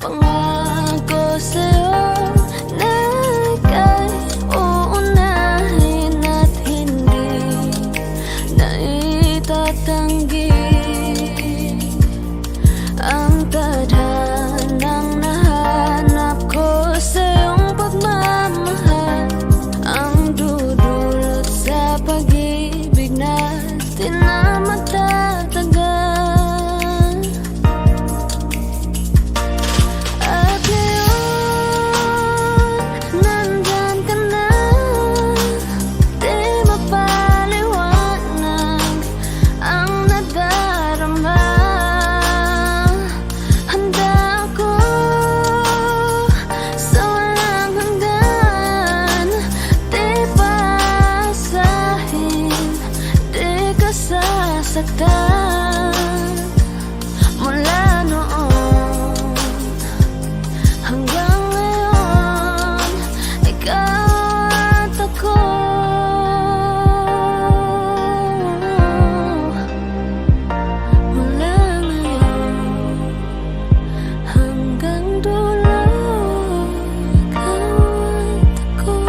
Pangako sa'yo na ika'y uunahin at hindi na itatanggi ang tadhanang nahanap ko sa iyong pagmamahal, ang dudulot sa pag-ibig natin na matatagal. At ngayon, nandyan ka na, di mapaliwanag ang nadarama. Saktan mula noon hanggang ngayon, ikaw at ako. Mula ngayon hanggang dulo, ikaw at ako.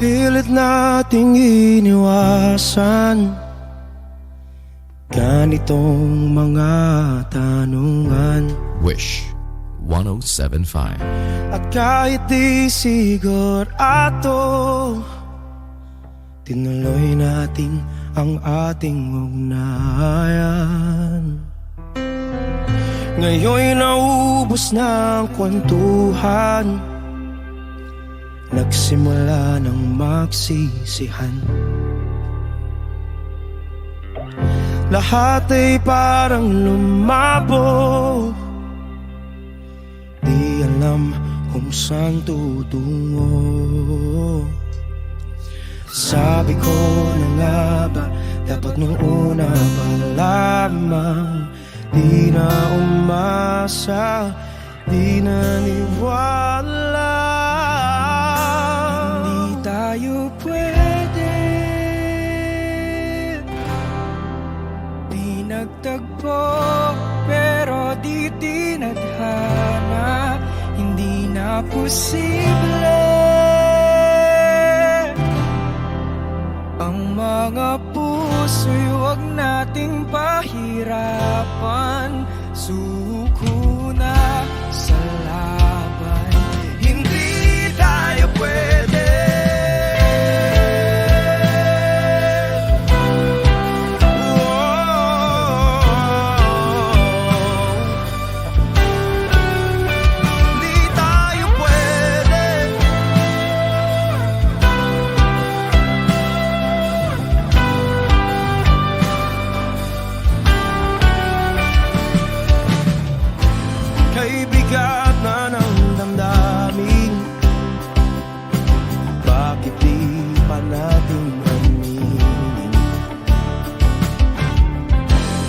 Pilit nating iniwasan ganitong mga tanungan. Wish 1075. At kahit di sigurado, tinuloy natin ang ating ugnayan. Ngayon'y naubos na ang kwentuhan, nagsimula ng magsisihan. Lahat ay parang lumabo, di alam kung saan tutungo. Sabi ko na nga ba, dapat nung una pa lamang, di na umasa, di naniwala. Hindi tayo pwede, di nagtagpo, pero di tinadhana. Hindi na posible ang mga puso'y huwag nating pahirapan. Suko na sa laban, hindi tayo pwede. Hindi tayo pwede. Kay bigat na ng damdamin, bakit di pa natin aminin?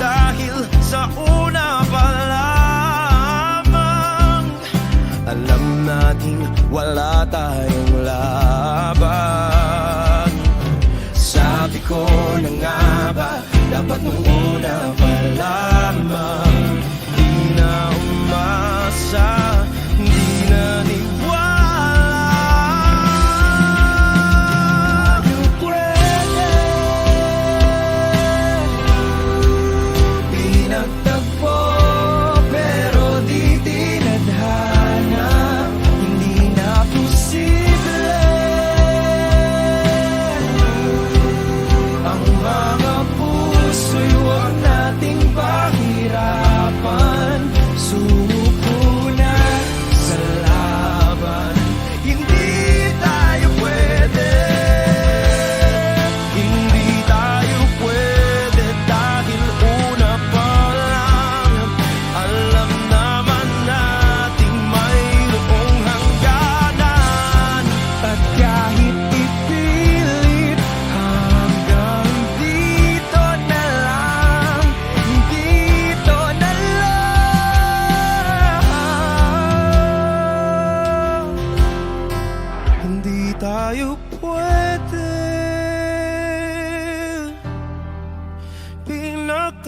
Dahil sa una pa lamang, alam natin wala tayong laban. Sabi ko na nga ba, dapat nung una pa lamang, di na umasa, di naniwala. Tayo pwede, di nagtagpo, pero di tinadhana. Hindi na posible ang mga puso'y huwag nating pahirapan.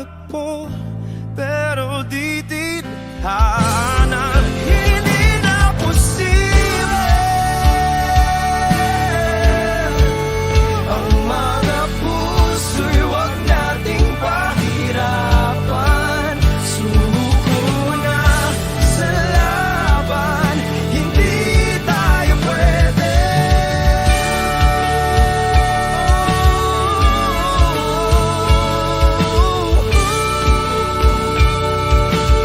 hanap mo, pero di tinahanan. Hindi na posible ang mga puso'y wag nating pahirapan. Sumuko na sa laban, hindi tayo pwede.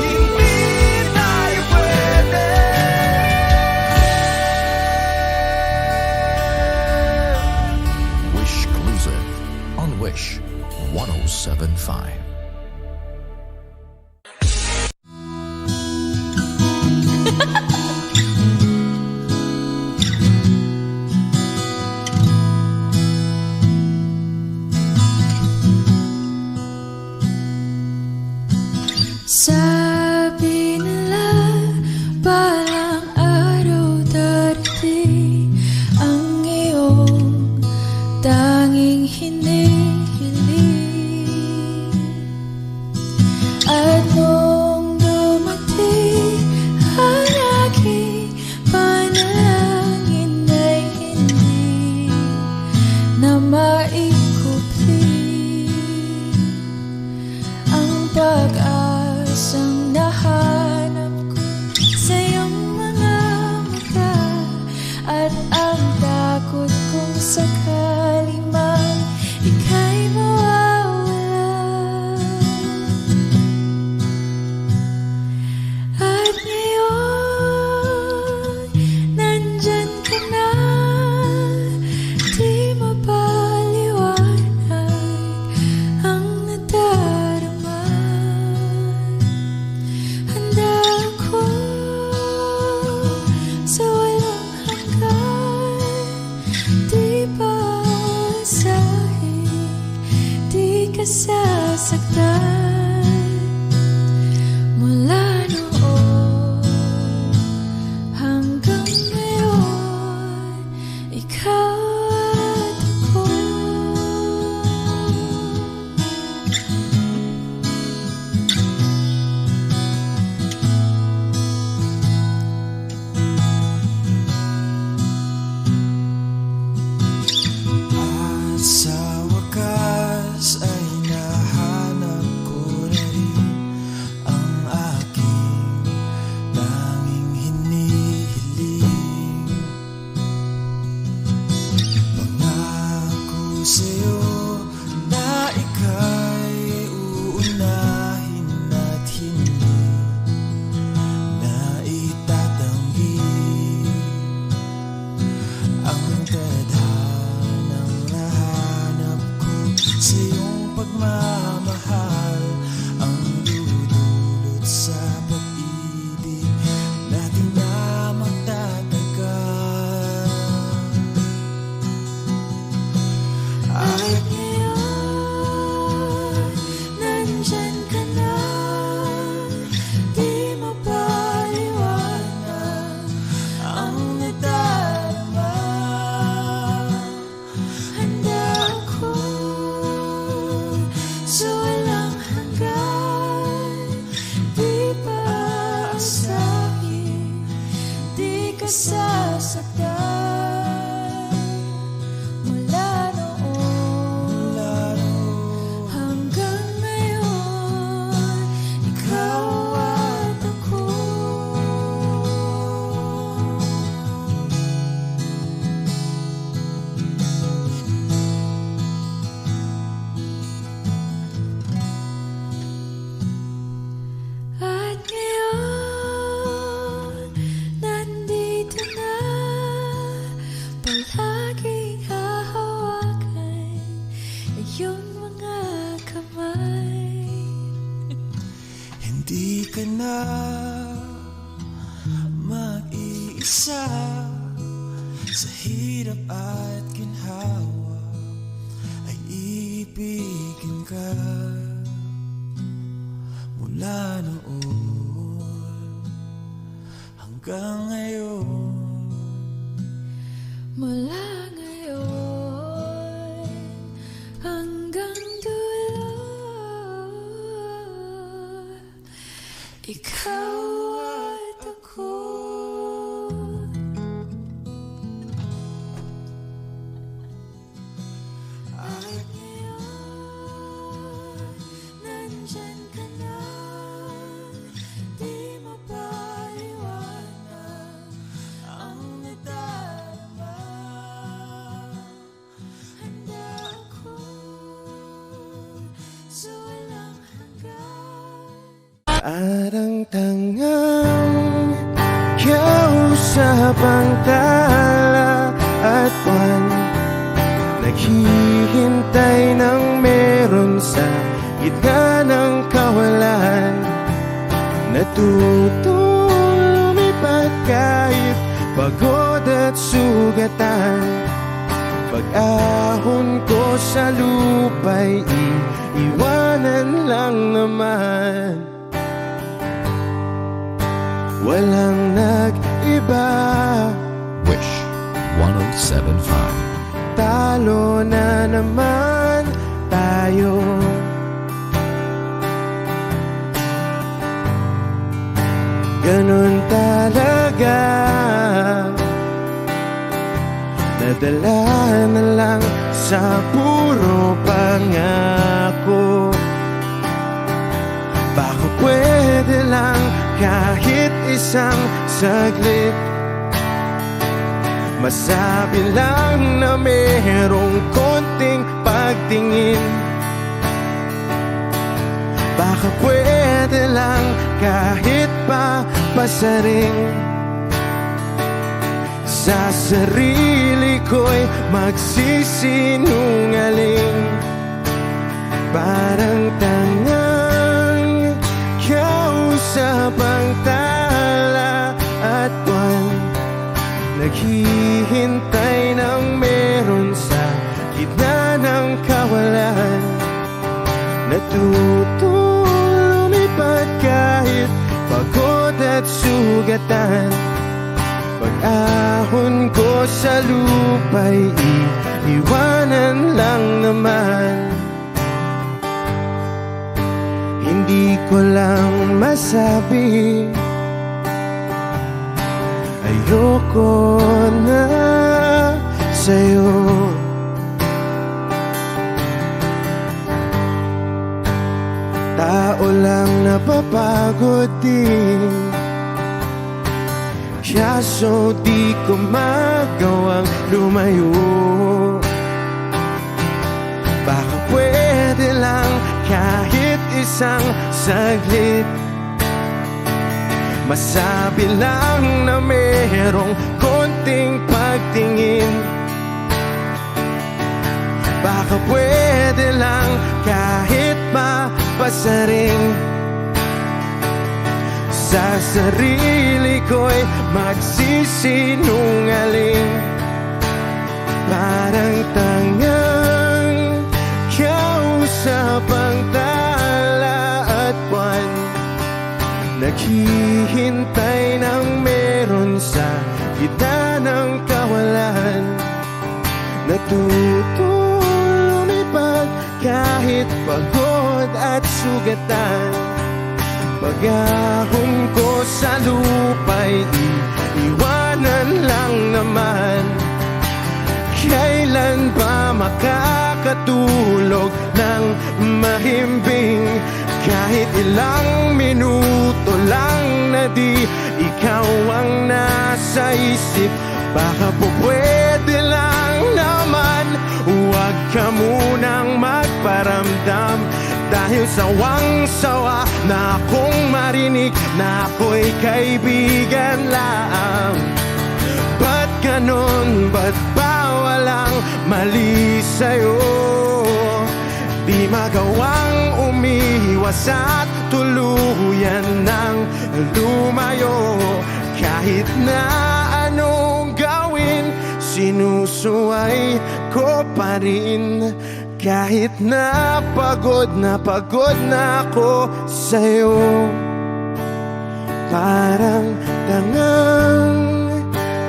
Hindi tayo pwede. Wish Exclusive on Wish 1075. Sabi nila balang araw darating ang iyong tanging hinihiling. At nung dumating ang aking panalangin ay hindi na maikupli ang pag-asang nahanap ko sa iyong mga mata, at ang takot kong sakali man ika'y mawawala. At ngayon, nandyan ka na, di mapaliwanag ang nadarama. Handa ako sa walang hanggan, di pa asahin, di ka sasaktan. Mula noon hanggang ngayon, ikaw at ako. At sa wakas ay nahanap ko na rin ang aking tanging hinihiling. Pangako sa'yo na ika'y uunahin at hindi na itatanggi ang tadhanang nahanap ko sa iyong pagmamahal, ang dudulot sa pag-ibig natin na magtatagal. At ngayon, nandyan ka na, di mapaliwanag ang nadarama. Handa ako sa walang hanggan, di pa aasahin, di ka sasaktan. Mula noon hanggang ngayon, ikaw at ako. At ngayon, nandito na, palaging hahawakan iyong mga kamay. Hindi ka na mag-iisa sa hirap at ginhawa, ay ibigin ka. Mula noon hanggang ngayon, Mula ngayon hanggang dulo, ikaw at ako. At ngayon, nandyan ka na, di mapaliwanag ang nadarama. Handa ako sa walang hanggan. At ang tangang kausap ang tala at buwan, naghihintay ng meron sa gitna ng kawalan. Natutong lumipad kahit pagod at sugatan. Pag-ahon ko sa lupa'y iiwanan lang naman. Walang nag-iba, Wish 1075. talo na naman tayo. Ganun talaga, nadala na lang sa puro pangako. Baka pwede lang kahit isang saglit, masabi lang na merong konting pagtingin. Baka pwede lang kahit pa pasaring, sa sarili ko'y magsisinungaling. Parang tangang kausap ang tala at buwan, naghihintay ng meron sa gitna ng kawalan. Natutong lumipad kahit pagod at sugatan. Pag-ahon ko sa lupa'y iiwanan lang naman. Hindi ko lang masabi, ayoko na sa'yo. Tao lang napapagod din, kaso di ko magawang lumayo. Baka pwede lang kahit isang saglit, masabi lang na merong konting pagtingin. Baka pwede lang kahit mapasaring, sa sarili ko'y magsisinungaling. Parang tangang kausap ang tala at buwan, naghihintay ng meron sa gitna ng kawalan. Natutong lumipad kahit pagod at sugatan. Pag-ahon ko sa lupa'y iiwanan lang naman. Kailan ba makakatulog ng mahimbing? Kahit ilang minuto lang na di ikaw ang nasa isip. Baka po pwede lang naman, huwag ka munang magparamdam. Dahil sawang-sawa na akong marinig na ako'y kaibigan lang. Ba't ganon? Ba't ba walang mali sa'yo? Di magawang umiwas at tuluyan ng lumayo. Kahit na anong gawin, sinusuway ko pa rin. Kahit na pagod na ako sa'yo. Parang tangang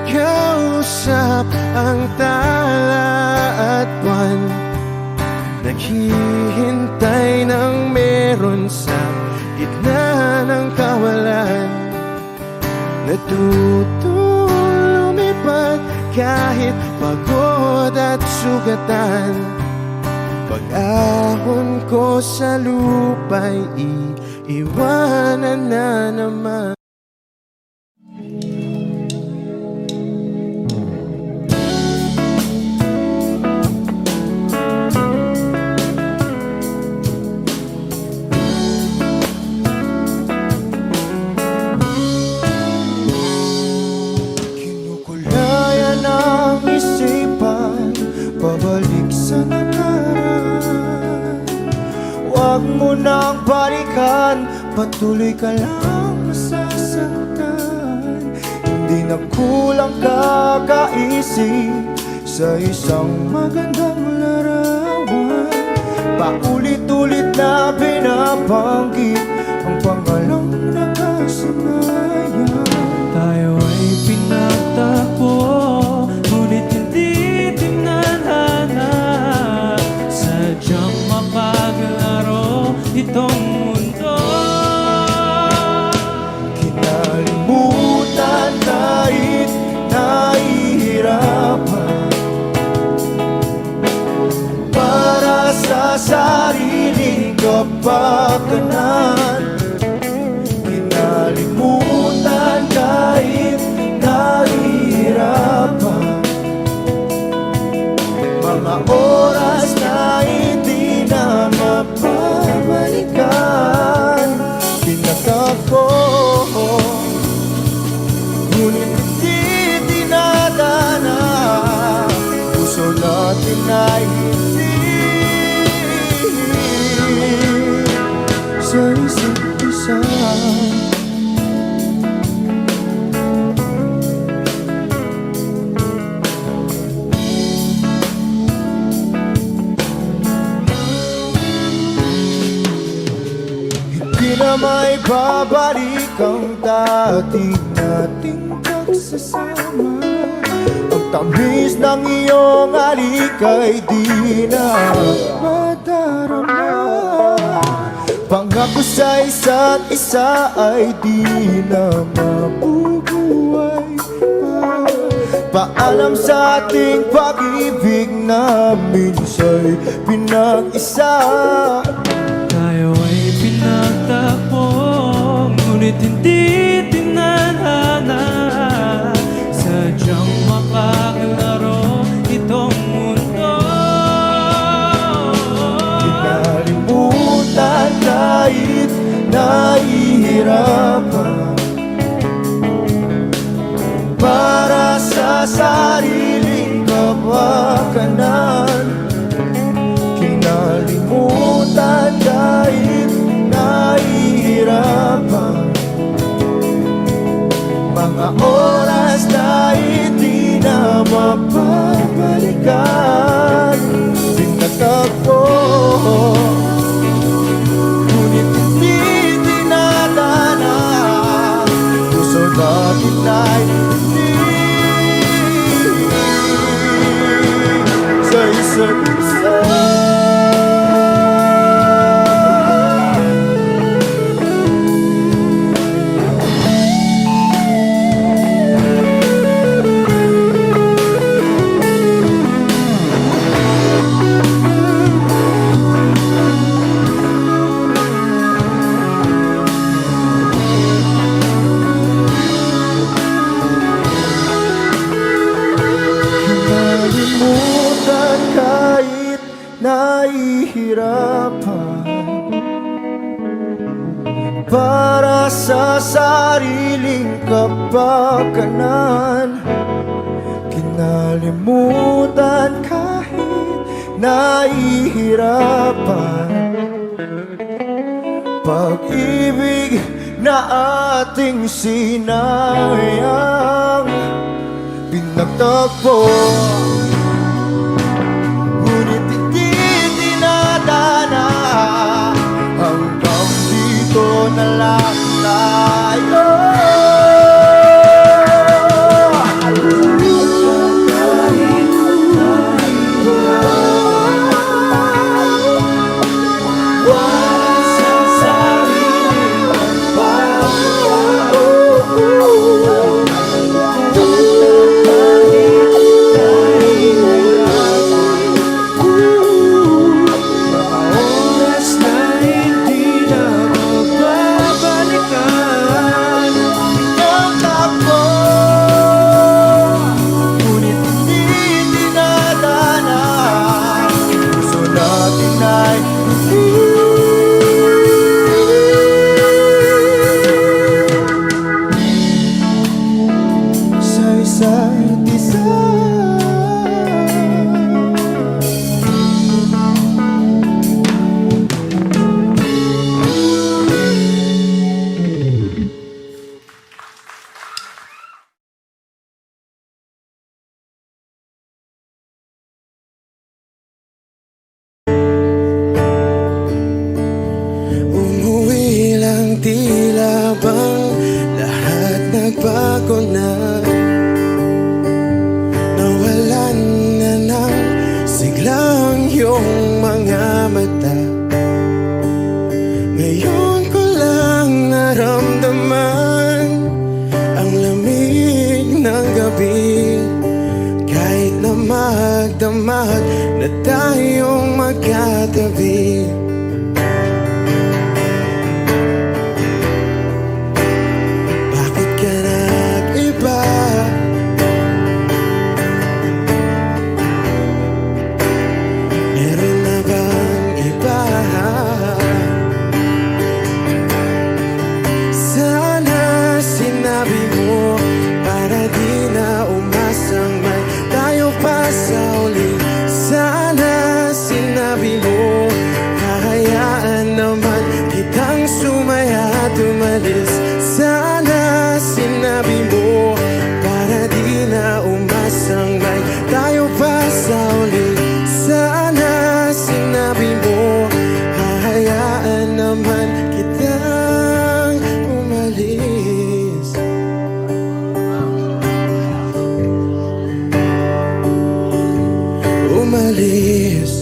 kausap ang tala at buwan, naghihintay ng meron sa gitna ng kawalan. Natutong lumipad kahit pagod at sugatan. Pag-ahon ko sa lupa'y iiwanan na naman. Kinukulayan ang isipan, pabalik sa nakaraan. Huwag mo nang balikan, patuloy ka lang masasaktan. Hindi na kulang kakaisip sa isang magandang larawan. Paulit-ulit na binabanggit ang pangalang nakasanayan. Tayo ay pinagtagpo, ngunit hindi tinadhana. Sadyang mapaglaro itong mundo. Kinalimutan kahit nahihirapan, para sa sariling kapakanan. Kinalimutan kahit nahihirapan, mga oras na hindi na mapabalikan. Pinagtagpo, ngunit hindi dinadana. Puso natin ay hindi sa isa't isa. Hindi na may babalik ang dati nating pagsasama. Ang tamis ng iyong halik ay di na madarama. Pangako sa isa't isa ay di na mabubuhay pa. Paalam sa ating pag-ibig na minsa'y pinag-isa. Tayo ay pinagtagpo, ngunit hindi tinadhana. Sadyang mapaglaro itong mundo. Kinalimutan kahit nahihirapan, para sa sariling kapakanan. Kinalimutan kahit nahihirapan, mga oras na hindi na mapabalikan. Pinagtagpo, ngunit hindi dinadana. Puso natin ay hindi sa isa't isa. Kinalimutan kahit nahihirapan, para sa sariling kapakanan. Kinalimutan kahit nahihirapan, pag-ibig na ating sinayang. Pinagtagpo, ngunit hindi dinadana. Hanggang dito na lang tayo. tila bang lahat nagbago na. Nawalan na ng siglang iyong mga mata. Ngayon ko lang naramdaman ang lamig ng gabi. Kahit na magdamag na tayong magkatabi. Bakit ka nag-iba? Meron na bang iba? Sana sinabi mo para di na umasang may tayo pa sa uli. Sana sinabi mo hahayaan naman kitang sumaya at umalis. Sana sinabi mo para di na umasang may tayo pa sa uli. Sana sinabi mo hahayaan naman kitang umalis. Umalis.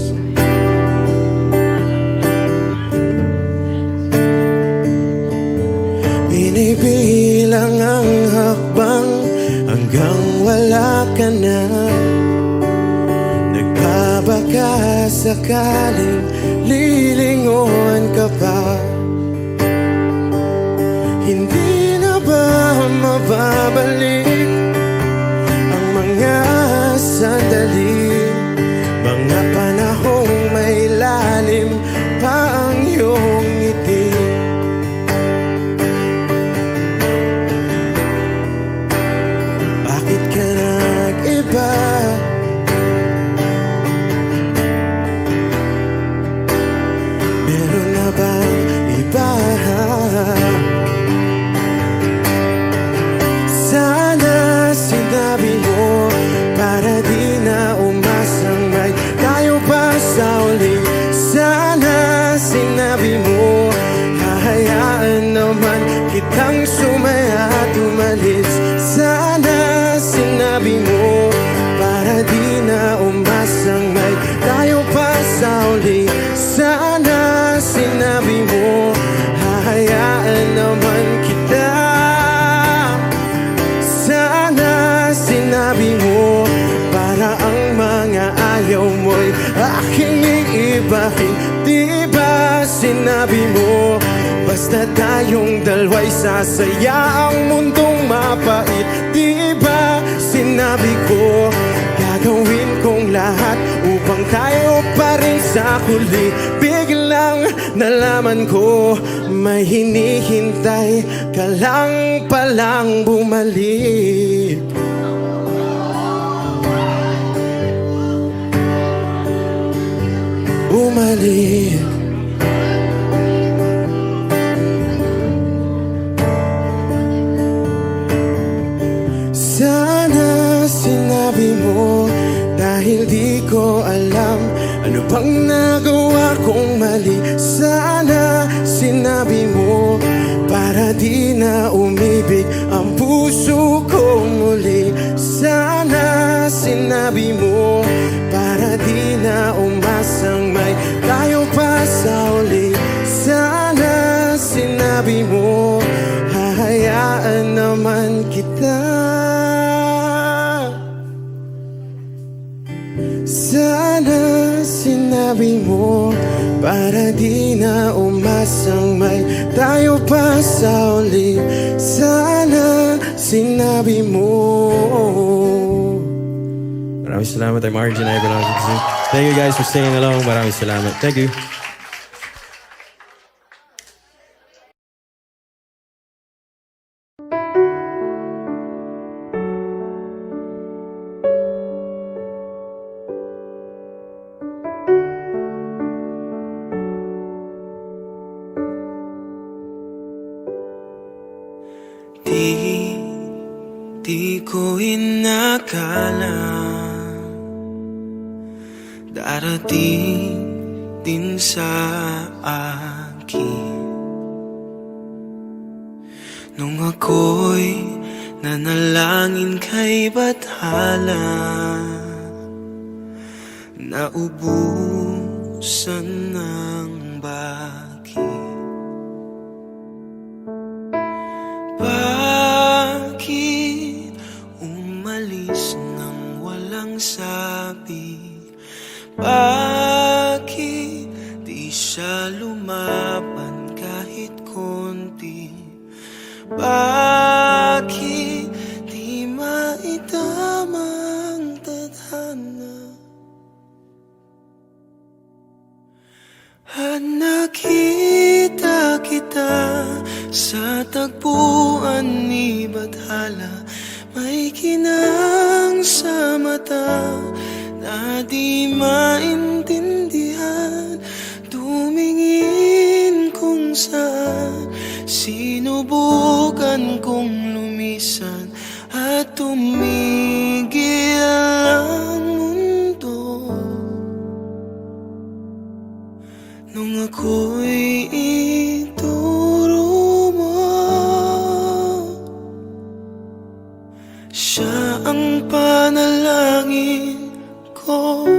Binibilang ang hakbang hanggang wala ka na. Nagbabaka sakaling lilingon ka pa. Hindi na ba mababalik ang mga sandali, mga panahong may lalim pa ang iyong ngiti? Bakit ka nag-iba? Meron na bang iba? Sana sinabi mo para di na umasang may tayo pa sa uli. Sana sinabi mo hahayaan naman kitang sumaya at umalis. Sana sinabi mo para di na umasang may tayo pa sa uli. Sana sinabi mo hahayaan naman kita. Sana sinabi mo para ang mga ayaw mo'y aking iibahin. Di ba sinabi mo basta tayong dalawa'y sasaya ang mundong mapait? Di ba sinabi ko gagawin kong lahat upang tayo pa rin sa huli? Biglang nalaman ko may hinihintay ka lang palang bumalik. Bumalik. Sana sinabi mo dahil di ko alam ano bang nagawa kong mali. Sana sinabi mo para di na umibig ang puso ko muli. Sana sinabi mo para di na umasang may tayo pa sa uli. Sana sinabi mo hahayaan naman kita. Sana sinabi mo para di na umasang may tayo pa sa uli. Sana sinabi mo. Maraming salamat. I'm Arjun. I belong to Kazoo. Thank you guys for singing along. Maraming salamat. Thank you. Di ko inakala darating din sa akin Nung ako'y nanalangin kay Bathala, naubusan ng baki. Bakit umalis nang walang sabi? Bakit di siya lumaban kahit konti? Bakit di maitamang tadhana? At nakita kita sa tagpuan ni Bathala, may kinang sa mata na di maintindihan. Tumingin kung saan, sinubukan kong lumisan at tumigil ang mundo. Nung ako'y ituro mo, siya ang panalangin ko.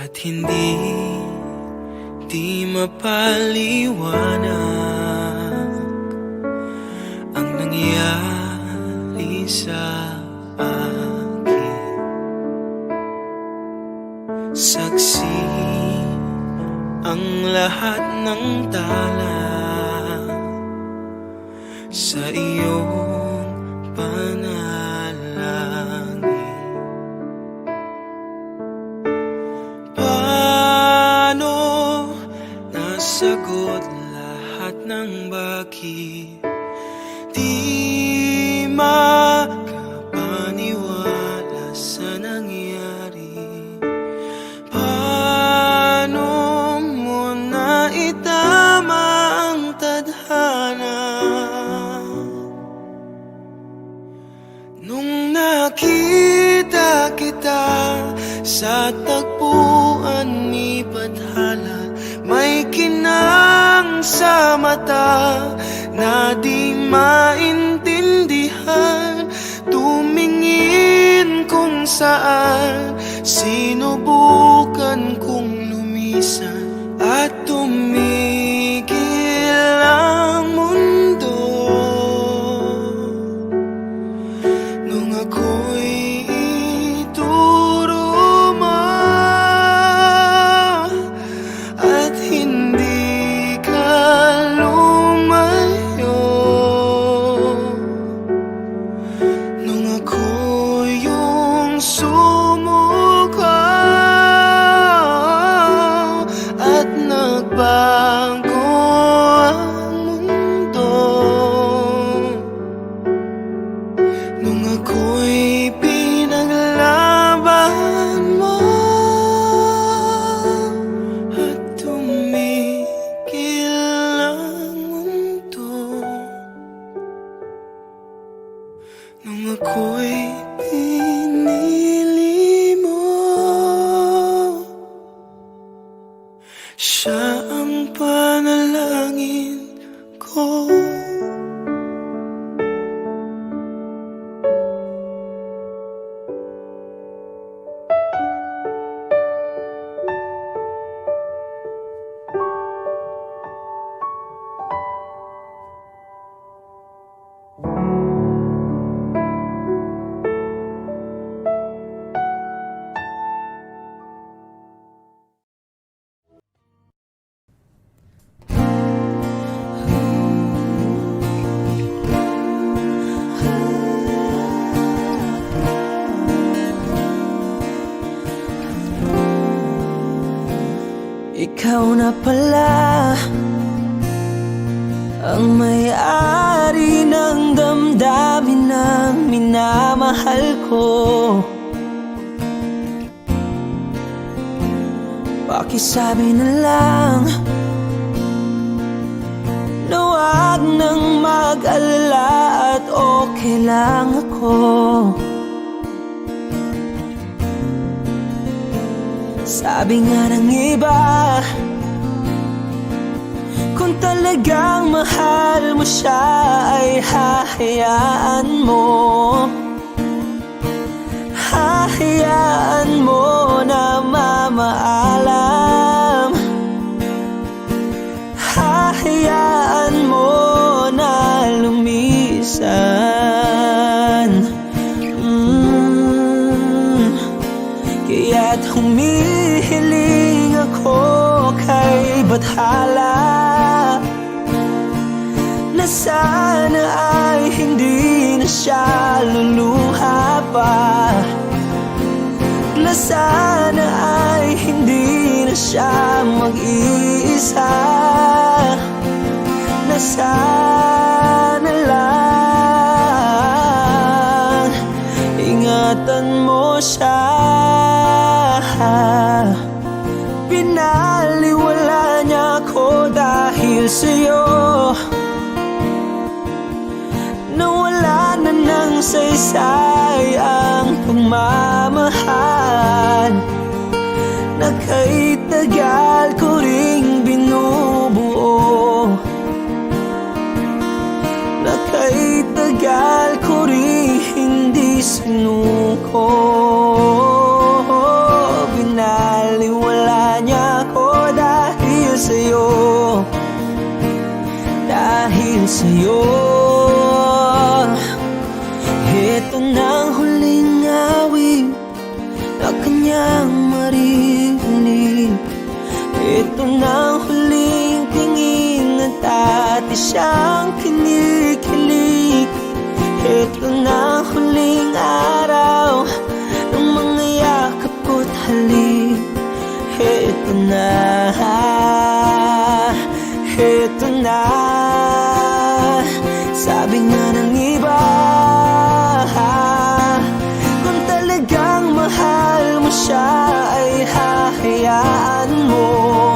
At hindi mapaliwanag ang nangyari sa akin. Saksi ang lahat ng tala sa iyong panalangin. Paano nasagot lahat ng bakit? Di makapaniwala sa nangyari. Paano mo naitama ang tadhana? Nung nakita kita sa tagpuan ni Bathala, may kinang sa mata na di maintindihan. Tumingin kung saan, sinubukan kong lumisan at tumigil ang mundo. Nung ako'y ituro mo at hindi ka lumayo, nung ako yung sumuko at nagbago ang mundo, nung ako'y pinaglaban mo at tumigil ang mundo, nung ako'y pinili mo, siya ang panalangin ko. Ikaw na pala ang may-ari ng damdamin ng minamahal ko. Pakisabi na lang na wag nang mag-alala at okay okay lang ako. Sabi nga ng iba, kung talagang mahal mo siya ay hahayaan mo. Hahayaan mo na mamaalam. Hahayaan mo na lumisan. Kaya't humihiling ako kay Bathala na sana ay hindi na siya luluha pa, na sana ay hindi na siya mag-iisa, na sana lang ingatan mo siya. Pinaliwala niya ako dahil sa'yo, nawala na ng saysay ang pagmamahal na kay tagal ko ring binubuo, na kay tagal ko ring hindi sinuko. Binaliwala niya ako dahil sa'yo, dahil sa'yo. Ito na ang huling awit na kanyang maririnig. Ito na ang huling tingin at dati siyang kinikilig. Ito na ang huling araw ng mga yakap ko't halik. Ito na, ito na. Sabi nga ng iba, kung talagang mahal mo siya ay hahayaan mo.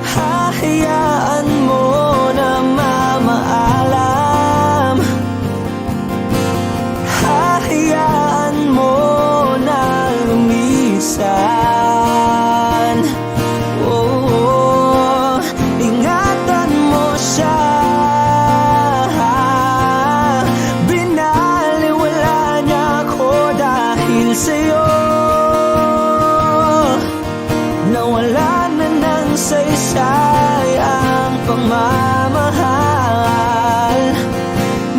Hahayaan mo na mamaalam. Hahayaan mo na lumisan. Oh, ingatan mo siya. Binaliwala niya ako dahil sa'yo, nawala na ng saysay ang pagmamahal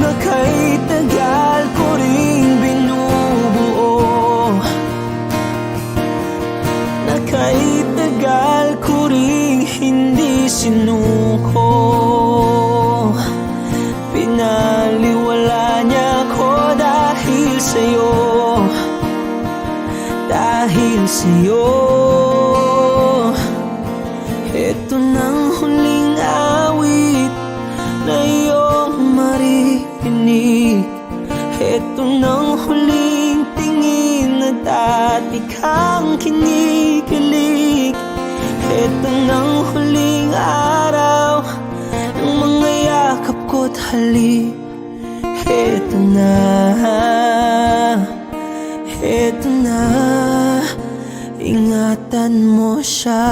na kay tagal ko ring binubuo, na kay tagal ko ring hindi sinuko. Pinaliwala niya ako dahil sa'yo, dahil sa'yo. Ito nang huling awit na iyong maririnig. Ito nang huling tingin na dati kang kinikilig. Ito nang huling araw ng mga yakap ko't halik. Ito na, ito na, ingatan mo siya.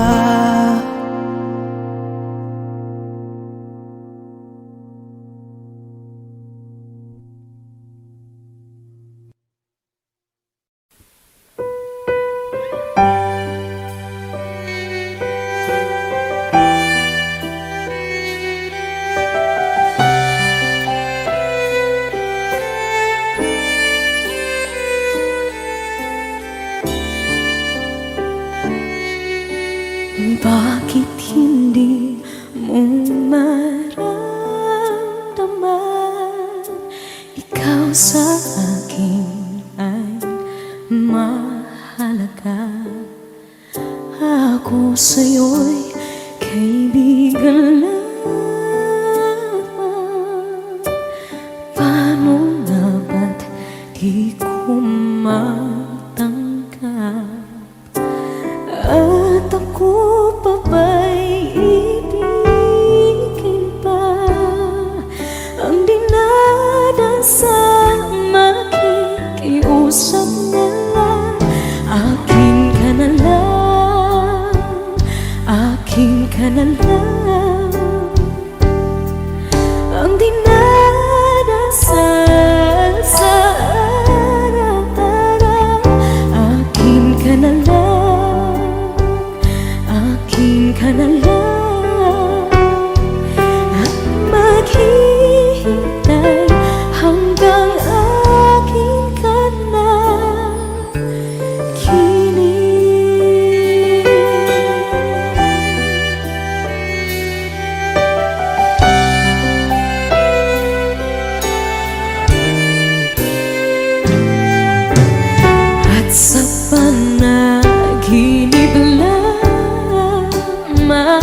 Bakit hindi mo maramdaman ikaw sa akin ay mahalaga? Ako sa'yo'y kaibigan lamang. Paano nga ba't di ko matanggap? At ako pa ba'y ibigin pa ang dinami? sa panaginip lamang,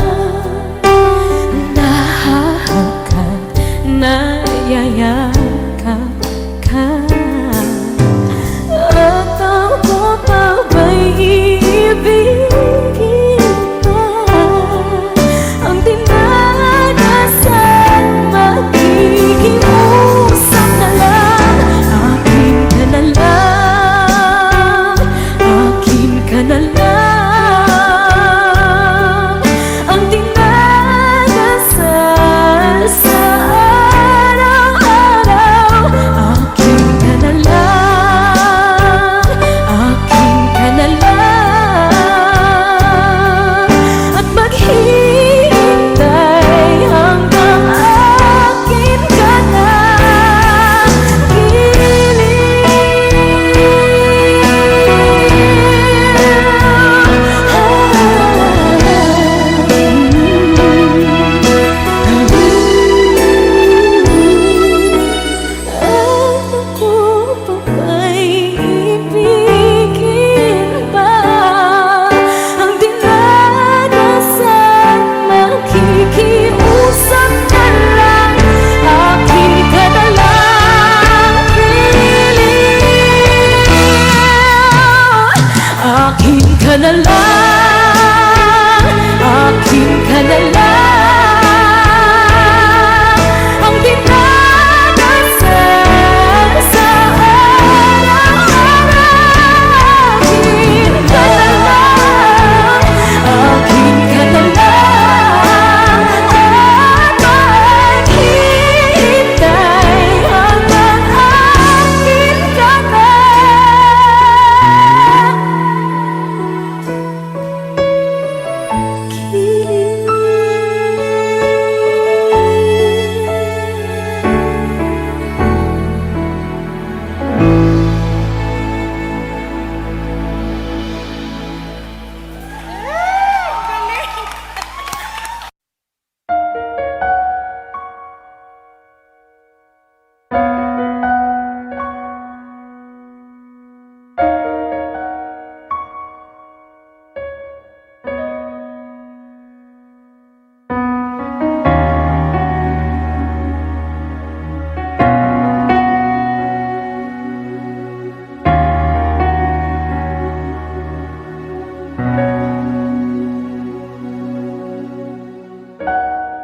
nahahagkan, nayayakap ka, at ako pa ba'y iibigin pa? Ang dinadasan, makikiusap na lang. Akin ka na lang, akin ka na lang. Ang dinadasal sa araw-araw. Akin ka na lang, akin ka na lang. At maghihintay hanggang akin ka na ako pa ba'y ibigin ba? Ang dinadasan, makikiusap na lang. Akin ka na lang, piling. Akin ka na lang, akin ka na lang. Ang dinadasal sa araw-araw. Akin ka na lang, akin ka na lang. At maghihintay hanggang akin ka na.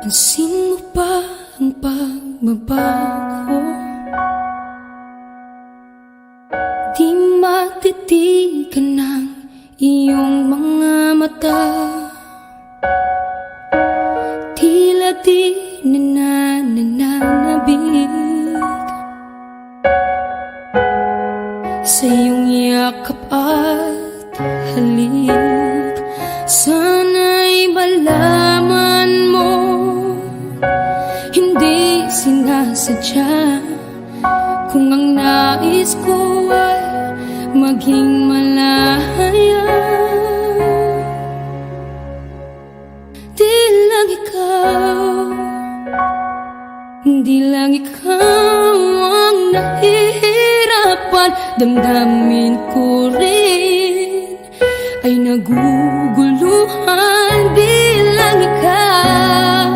Pansin mo ba ang pagbabago? Di matitigan ng iyong mga mata. Tila di nananabig sa iyong yakap at halik. Sana'y malaman mo, hindi sinasadya. Kung ang nais ko ay maging malaya, di lang ikaw, di lang ikaw ang nahihirapan. Damdamin ko rin ay naguguluhan. Di lang ikaw,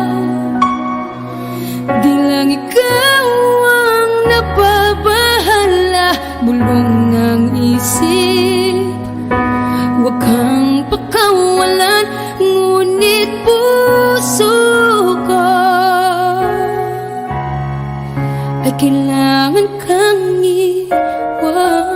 di lang ikaw ang napabahala. Bulong ng isip, huwag kang pakawalan. Ngunit puso ko ay kailangan kang iwan.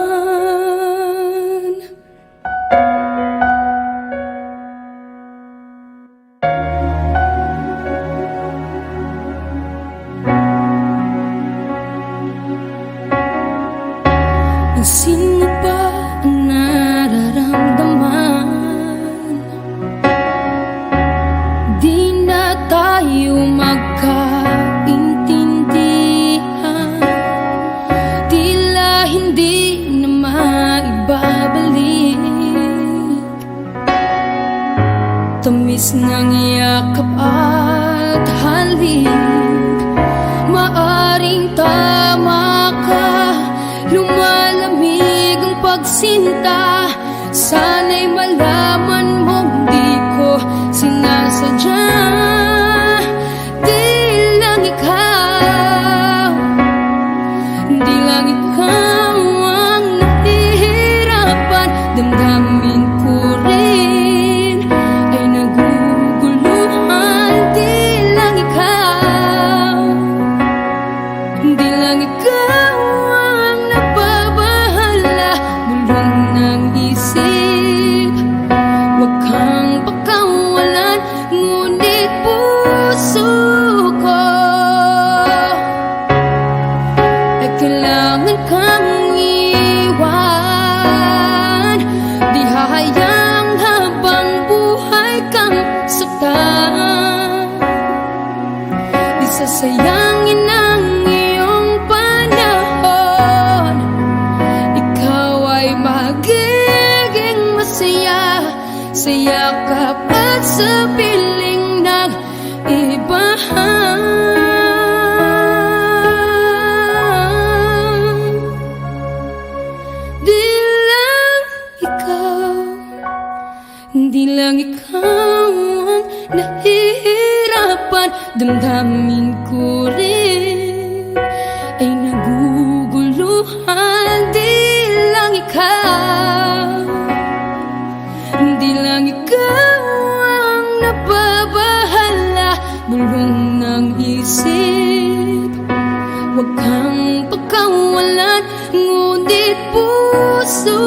Pansin mo ba ang nararamdaman? Di na tayo magkaintindihan. Tila hindi ikaw ang nababahala, bulong ng isip. Huwag kang pakawalan, ngunit puso ko ay kailangan kang iwan. Di hahayang habang buhay kang saktan. Di sasayangin ang iyong panahon. Ikaw ay magiging masaya sa yakap at sa piling ng iba. Di lang ikaw, di lang ikaw ang nahihirapan. Damdamin ko rin ay naguguluhan. Di lang ikaw, di lang ikaw ang nababahala, bulong ng isip. Huwag kang pagkawalan, ngunit puso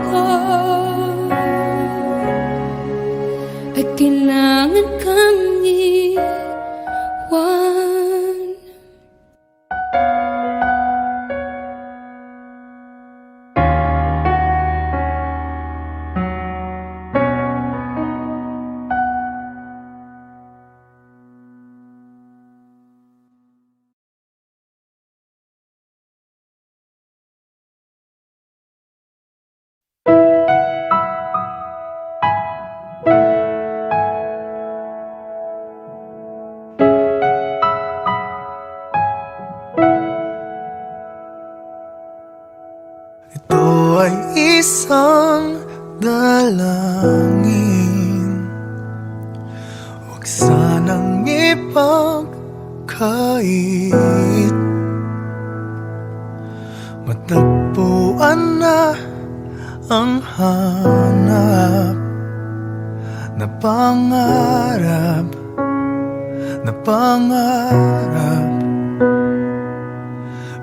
ko ay kailangan kang iwan. Ito ay isang dalangin, huwag sanang ipagkait. Matagpuan na ang hanap na pangarap, na pangarap.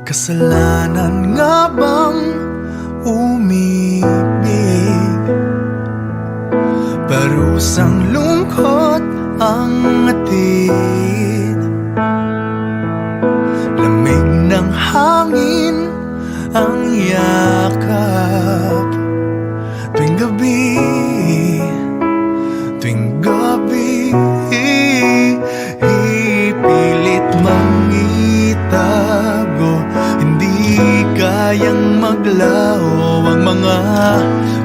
Kasalanan nga bang umibig? Parusang lungkot ang atid, lamig ng hangin ang yakap. Tuwing gabi, tuwing gabi, ipilit mang itago. Hindi kayang maglaho ang mga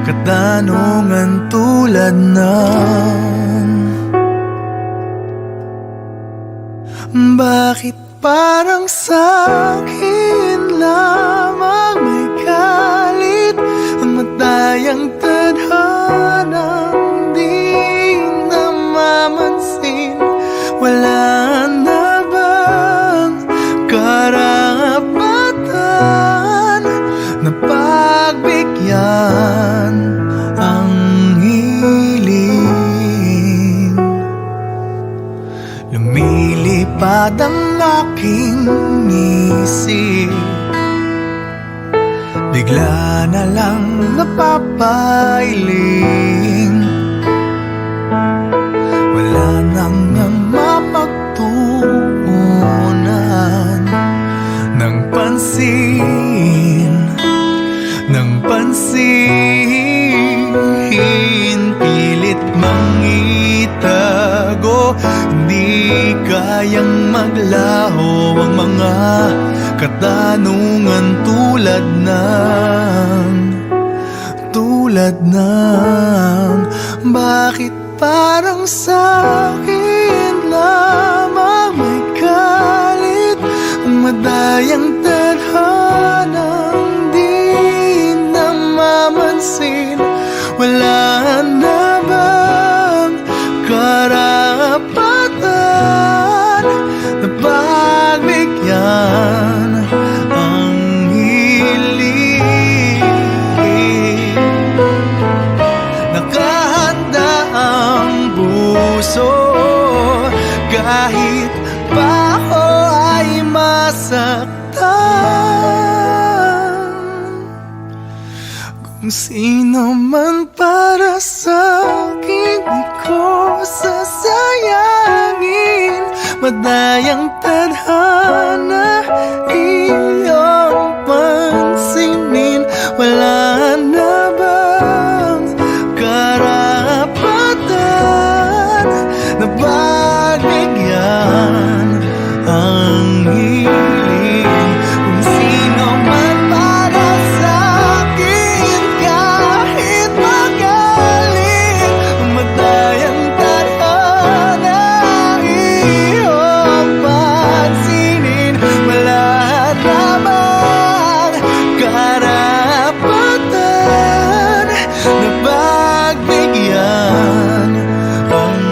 katanungan tulad ng bakit parang sa'kin lamang may galit ang matayang tadhanang di namamansin? Wala na bang karapatan na pagbigyan ang hiling? Lumilipad ang aking isip, bigla na lang napapailing. Wala nang mapagtuunan ng pansin, ng pansin. Pilit mang itago, di kayang maglaho ang mga katanungan tulad ng bakit parang sa'kin lamang may galit ang madayang tadhanang di namamansin? Wala na bang karapatan na pagbigyan ang hiling? Nakahanda ang puso kahit pa ako ay masaktan. Kung sino man para sa akin, di ko sasayangin. Madayang tadhana, iyong pansinin. Wala na bang karapatan na pagbigyan ang hiling? Kung sino man para sa akin, kahit magaling, madayang tadhana, iyong pansinin. Wala na bang karapatan na pagbigyan ang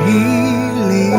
hiling?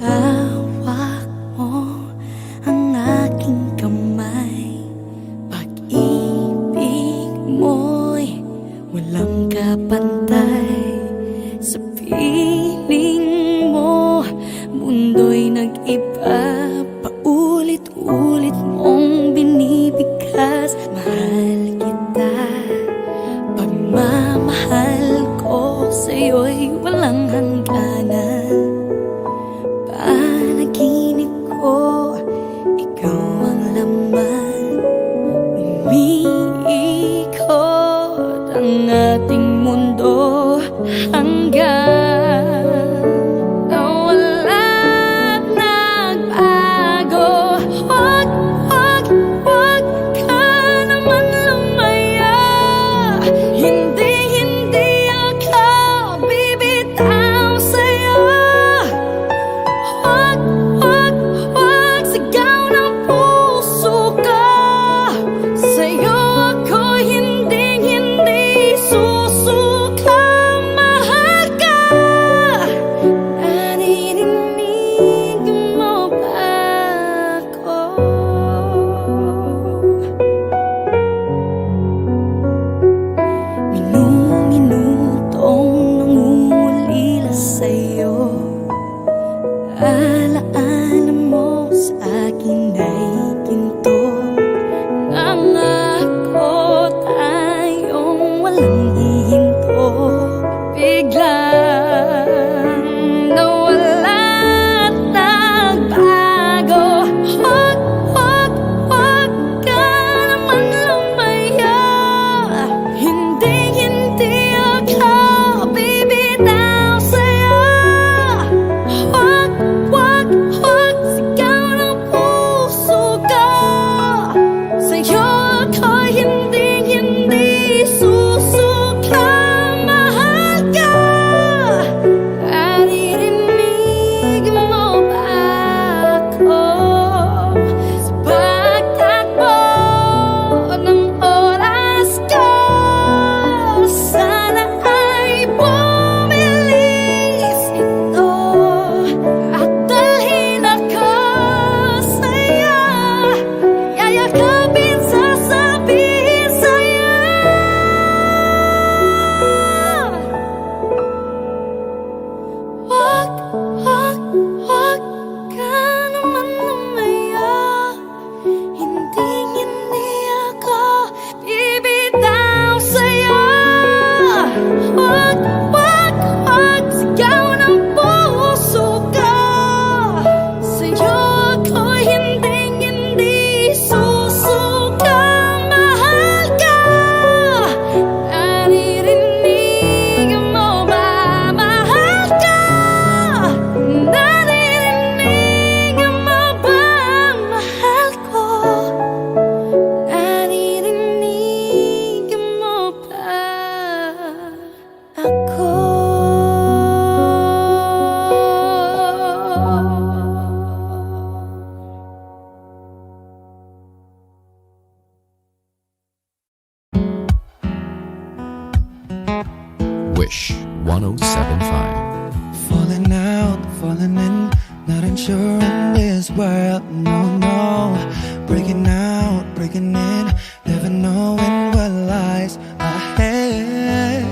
Hawak mo ang aking kamay. Pag-ibig mo'y walang kapantay. Sa piling mo, mundo'y nag-iba. Paulit-ulit mong binibigkas. Mahal kita, pagmamahal ko sa'yo'y walang hangganan. Panaginip ko, ikaw ang laman. Umiikot ang ating mundo hanggang nawala't nagbago. Huwag, huwag, huwag ka naman lumaya. Hindi, hindi ako bibitaw sa'yo. Huwag, huwag, huwag, sigaw ng puso ko. Sa'yo ako hindi susuka. Mahal ka, naririnig mo ba ako? Minutong nangungulila sa'yo. Alaala mo sa akin ay ginto. Nangako tayong walang hihinto. Biglang nawala't nagbago. Huwag, huwag, huwag ka naman lumaya. Hindi, hindi ako bibitaw sa'yo. Huwag, huwag, sure in this world, no, no. Breaking out, breaking in, never knowing what lies ahead.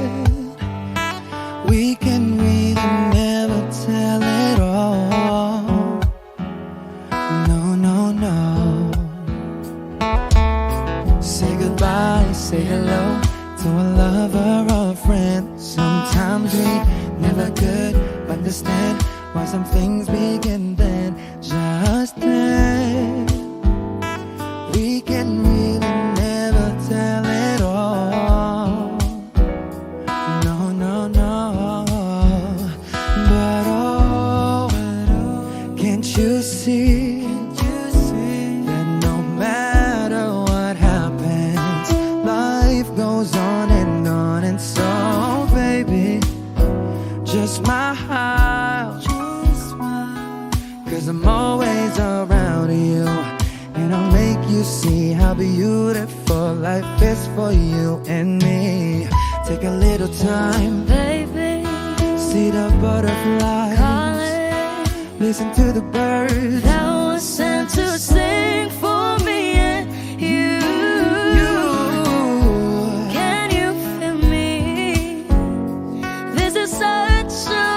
We can really never tell it all. No, no, no. Say goodbye, say hello to a lover or a friend. Sometimes we never could understand why some things begin then, just then. We can really never tell it all. No, no, no. But oh, can't you see that no matter what happens, life goes on and on. And so, baby, just smile, 'cause I'm always around you, and I'll make you see how beautiful life is for you and me. Take a little time, Baby, see the butterflies, calling, listen to the birds. that was sent to sing for me and you. Can you feel me? This is such a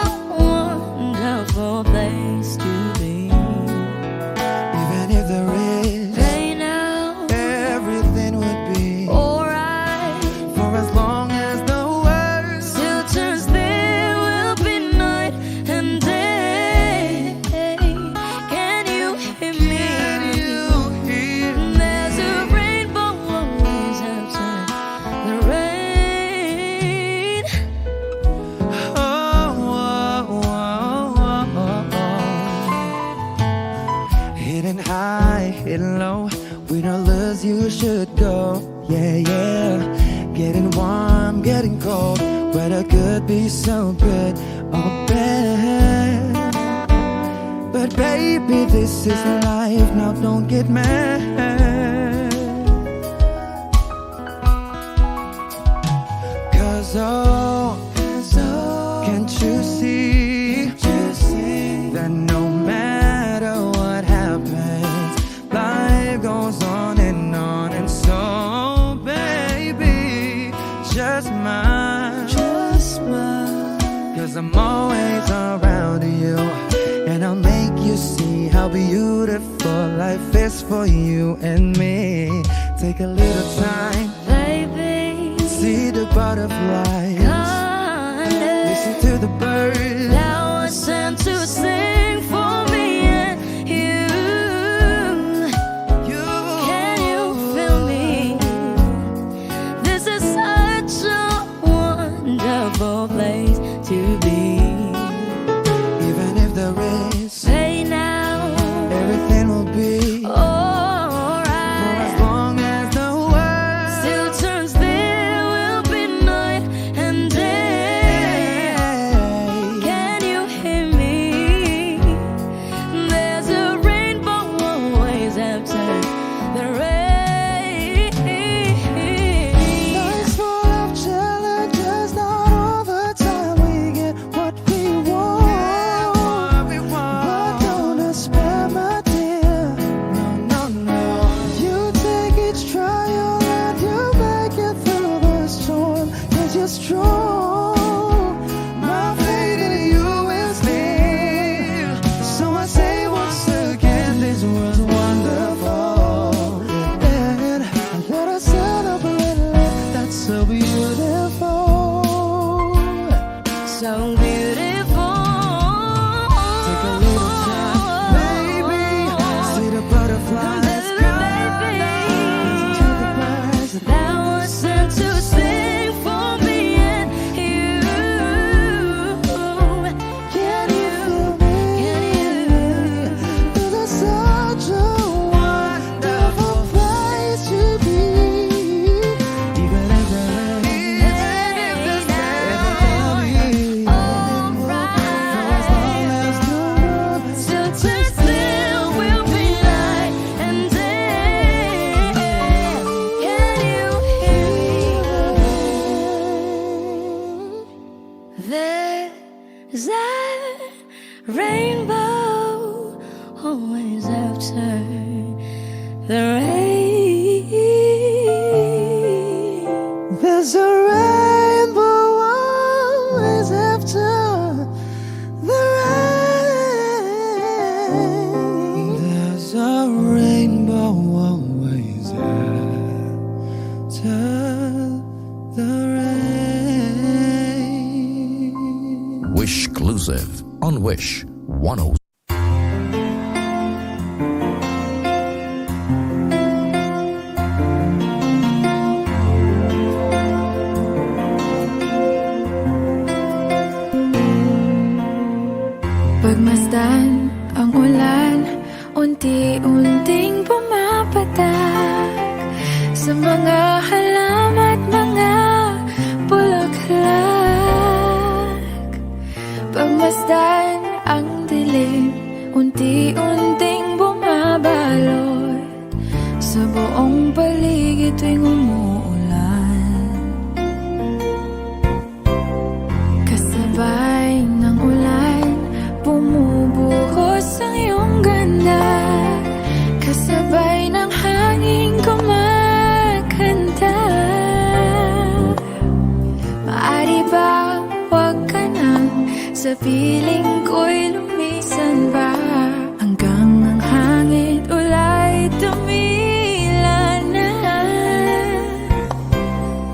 wonderful place to be. Even if there is Right now, everything would be alright. for as long as the world Still turns, there will be night and day. Can you hear me? There's a rainbow always after the rain. Hidden high, hidden low, we don't lose, you should go. Yeah, yeah. Getting warm, getting cold, weather could be so good or bad. But baby, this is life, now don't get mad. Cause oh, can't you see that no matter what happens, life goes on and on. And so, baby, just smile, 'cause I'm always around you, and I'll make you see how beautiful life is for you and me. Take a little time, Baby, see the butterflies, listen to the birds. that was sent to sing for me and you. Can you feel me? This is such a wonderful place to be. Even if there is, Say now, everything will be for as alright. long as the world Still turns, there will be night and day. Can you hear me? There's a rainbow always after the rain. Life's full of challenges, not all the time we get what we want. But don't despair, my dear. No, no, no. You take each trial and you make it through the storm, 'cause you're strong. My faith in you is near. So I say once again, this was wonderful. And I wanna celebrate life that's so beautiful. So beautiful. Take a little time, always after the rain. There's a rainbow always after the rain. There's a rainbow always after the rain. Wish Exclusive on Wish 10. Pagmasdan ang ulan, unti-unting pumapatak sa mga halaman at mga bulaklak. Pagmasdan ang dilim, unti-unting bumabalot sa buong paligid tuwing umuulan. Kasabay ng ulan, bumubuhos ang iyong ganda. Kasabay ng hangin kumakanta. Maari ba wag ka nang sa piling ko'y lumisan pa, hanggang ang hangin ulay tumila na.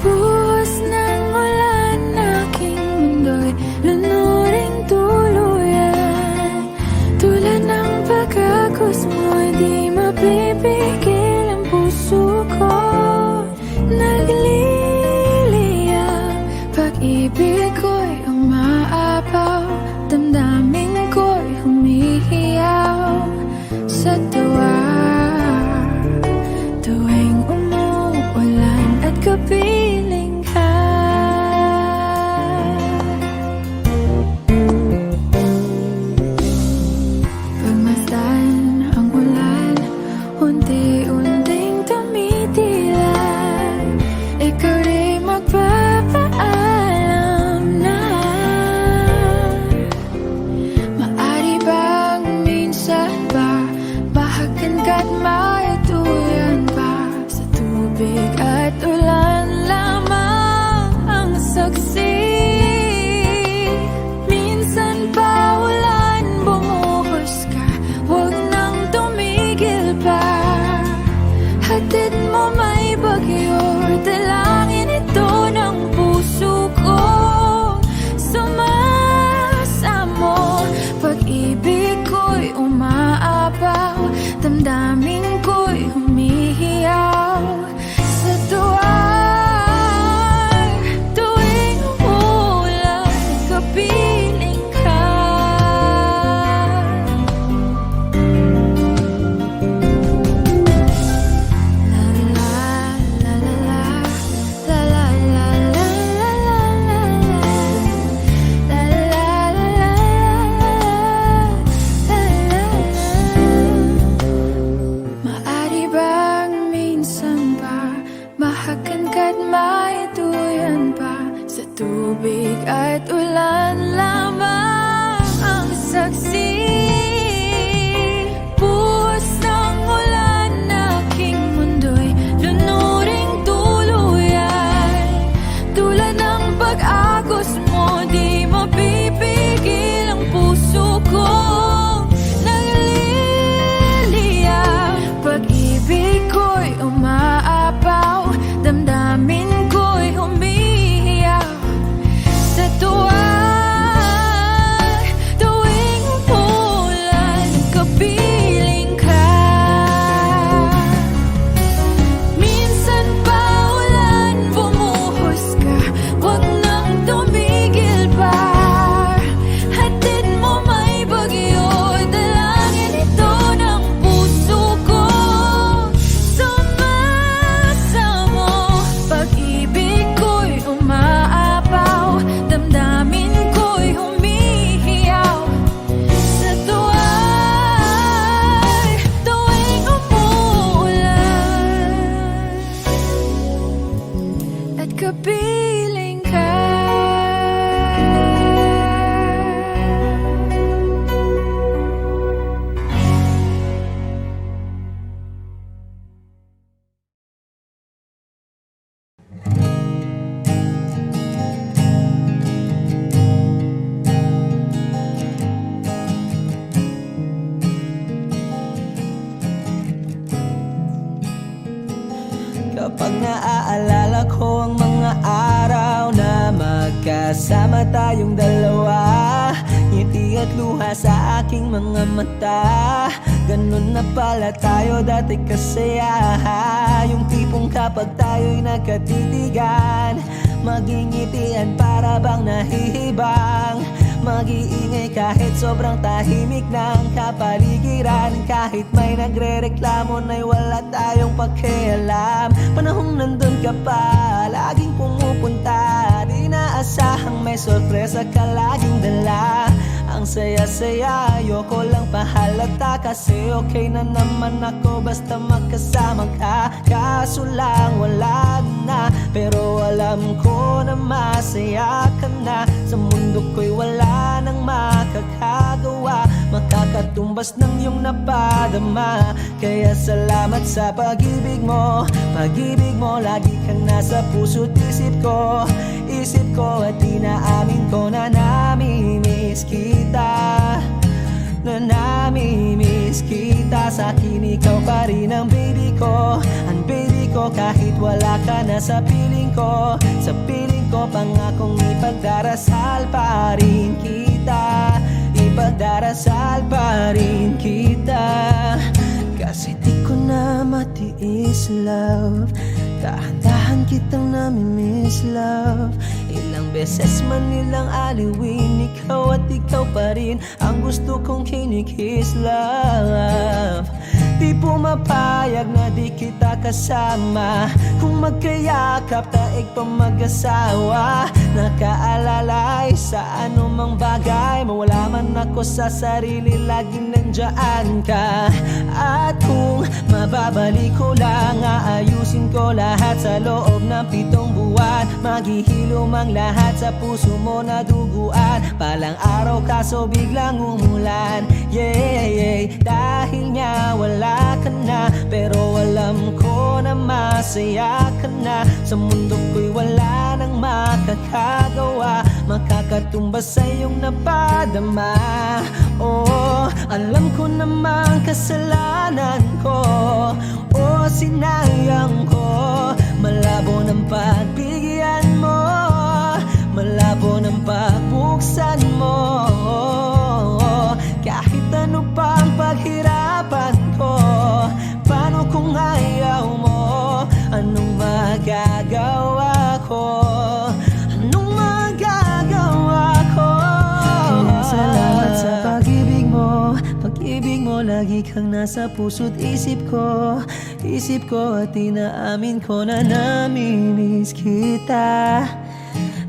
Buhos ng ulan, aking mundo'y lunuring tuluyan. Tulad ng pagkagos mo, di mapipigil ang puso ko. Nagliliyab, pag-ibig ko'y umaapaw, damdamin ko'y humihiyaw sa tuwa. Tuwing umuulan at kapiling ka. Pagmasdan ang ulan, unti-unting tumitilay. Ikaw rin magpapaalam na. Maari bang minsan ba bahagan ka't maituyan pa, sa tubig at ulan lamang ang saksi. Minsan pa ulan, bumuhos ka, huwag nang tumigil pa. Hatid mo may bagyo, dalangin ito ng puso ko. Sumasamo, pag-ibig ko'y umaapaw, damdamin ko'y humihiyaw sa tuwa. Tuwing umuulan, kapiling ka. La la la la la, la la la la la la, la la la la, la la. Maari bang minsan pa bahagan ka't maituyan pa, sa tubig at ulan lamang ang saksi. Buhos ng ulan, aking mundo'y lunuring tuluyan. Tulad ng pag-agos mo, di mapipigil ang puso ko. Nagliliyab, pag-ibig ko'y umaapaw, damdamin ko'y humihiyaw sa tuwa. Kapag naaalala ko ang mga araw na magkasama tayong dalawa, ngiti at luha sa aking mga mata. Ganun na pala tayo dati kasaya. Yung tipong kapag tayo'y nagkatitigan, magingitian para bang nahihibang. Mag-iingay kahit sobrang tahimik ng kapaligiran. Kahit may nagre-reklamo na'y wala tayong pakialam. Panahong nandun ka pa, laging pumupunta. Di naasahang may sorpresa ka laging dala. Ang saya-saya, ayoko lang pahalata. Kasi okay na naman ako basta magkasama ka. Kaso lang wala na, pero alam ko na masaya ka na. Sa mundo ko'y wala nang makakagawa, makakatumbas ng iyong napadama. Kaya salamat sa pag-ibig mo. Pag-ibig mo, lagi kang nasa puso't isip ko. Isip ko at inaamin ko na namimiss kita. Na namimiss kita. Sa akin ikaw pa rin ang baby ko. Ang baby ko kahit wala ka na sa piling ko. Sa piling ko pangakong ipagdarasal pa rin kita. Ipagdarasal pa rin kita. Kasi di ko na matiis love. Dahan-dahan kitang namimiss love. Ilang beses man nilang aliwin, ikaw at ikaw pa rin ang gusto kong kinikiss love. Di pumapayag na di kita kasama. Kung magkayakap taig pa mag-asawa. Nakaalalay sa anumang bagay. Mawala man ako sa sarili, laging nandiyan ka. At kung mababalik ko lang, aayusin ko lahat sa loob ng 7 buwan. Maghihilom ang lahat sa puso mo na duguan. Palang araw kaso biglang umulan. Yeah, yeah. Dahil nga wala ka na, pero alam ko na masaya ka na. Sa mundo ko'y wala nang makakagawa, makakatumbas sa iyong napadama. Oh, alam ko namang kasalanan ko. Oh, sinayang ko. Malabo ng pagbigyan mo, malabo ng pagbuksan mo. Kahit ano pang paghirapan ko, paano kung ayaw mo? Anong magagawa ko? Anong magagawa ko? Kaya salamat sa pag-ibig mo. Pag-ibig mo, lagi kang nasa puso't isip ko. Isip ko at inaamin ko na namimiss kita.